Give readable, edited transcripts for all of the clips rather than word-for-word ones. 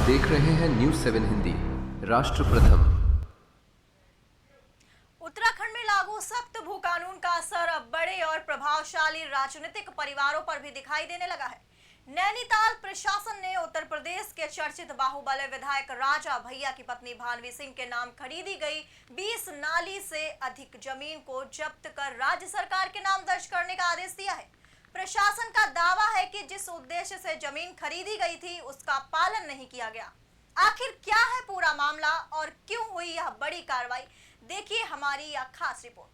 देख रहे हैं न्यूज़ 7 हिंदी। राष्ट्र प्रथम। उत्तराखंड में लागू सख्त भू कानून का असर अब बड़े और प्रभावशाली राजनीतिक परिवारों पर भी दिखाई देने लगा है। नैनीताल प्रशासन ने उत्तर प्रदेश के चर्चित बाहुबली विधायक राजा भैया की पत्नी भानवी सिंह के नाम खरीदी गई 20 नाली से अधिक जमीन को जब्त कर राज्य सरकार के नाम दर्ज करने का आदेश दिया है। प्रशासन का दावा है कि जिस उद्देश्य से जमीन खरीदी गई थी उसका पालन नहीं किया गया। आखिर क्या है पूरा मामला और क्यों हुई यह बड़ी कार्रवाई, देखिए हमारी यह खास रिपोर्ट।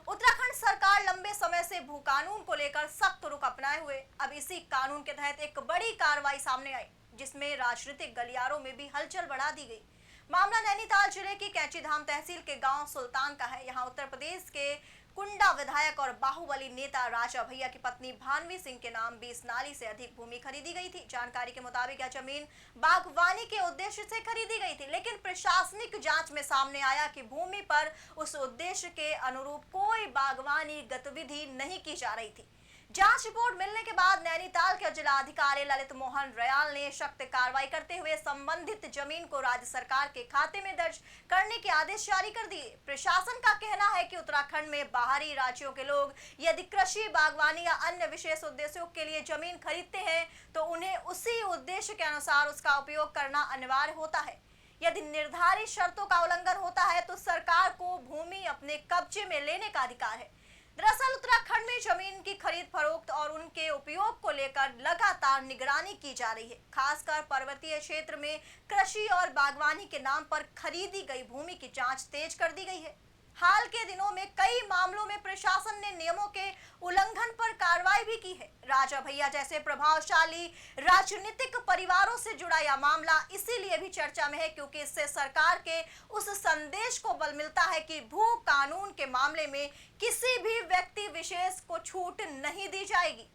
उत्तराखंड सरकार लंबे समय से भू कानून को लेकर सख्त रुख अपनाए हुए अब इसी कानून के तहत एक बड़ी कार्रवाई सामने आई, जिसमें राजनीतिक गलियारों में भी हलचल बढ़ा दी गई। मामला नैनीताल जिले की कैंचीधाम तहसील के गांव सुल्तान का है। यहां उत्तर प्रदेश के कुंडा विधायक और बाहुबली नेता राजा भैया की पत्नी भानवी सिंह के नाम 20 नाली से अधिक भूमि खरीदी गई थी। जानकारी के मुताबिक यह जमीन बागवानी के उद्देश्य से खरीदी गई थी, लेकिन प्रशासनिक जांच में सामने आया कि भूमि पर उस उद्देश्य के अनुरूप कोई बागवानी गतिविधि नहीं की जा रही थी। जांच रिपोर्ट मिलने के बाद नैनीताल के जिलाधिकारी ललित मोहन रयाल ने सख्त कार्रवाई करते हुए संबंधित जमीन को राज्य सरकार के खाते में दर्ज करने के आदेश जारी कर दिए। प्रशासन का कहना है कि उत्तराखंड में बाहरी राज्यों के लोग यदि कृषि, बागवानी या अन्य विशेष उद्देश्यों के लिए जमीन खरीदते हैं तो उन्हें उसी उद्देश्य के अनुसार उसका उपयोग करना अनिवार्य होता है। यदि निर्धारित शर्तों का उल्लंघन होता है तो सरकार को भूमि अपने कब्जे में लेने का अधिकार है। दरअसल उत्तराखंड में जमीन की खरीद फरोख्त और उनके उपयोग को लेकर लगातार निगरानी की जा रही है। खासकर पर्वतीय क्षेत्र में कृषि और बागवानी के नाम पर खरीदी गई भूमि की जांच तेज कर दी गई है। हाल के दिनों में कई मामलों में प्रशासन ने नियमों के उल्लंघन पर कार्रवाई भी की है। राजा भैया जैसे प्रभावशाली राजनीतिक परिवारों से जुड़ा यह मामला इसीलिए भी चर्चा में है क्योंकि इससे सरकार के उस संदेश को बल मिलता है कि भू कानून के मामले में किसी भी व्यक्ति विशेष को छूट नहीं दी जाएगी।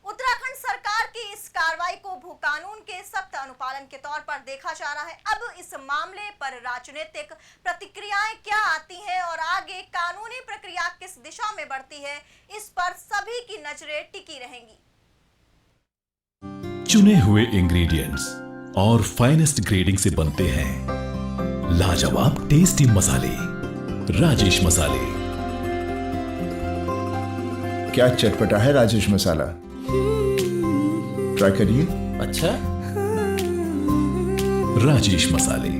उत्तराखंड सरकार की इस कार्रवाई को भू कानून के सख्त अनुपालन के तौर पर देखा जा रहा है। अब इस मामले पर राजनीतिक प्रतिक्रियाएं क्या आती हैं और आगे कानूनी प्रक्रिया किस दिशा में बढ़ती है, इस पर सभी की नजरें टिकी रहेंगी। चुने हुए इंग्रेडिएंट्स और फाइनेस्ट ग्रेडिंग से बनते हैं लाजवाब टेस्टी मसाले, राजेश मसाले। क्या चटपटा है राजेश मसाला, ट्राई करिए। अच्छा, राजेश मसाले।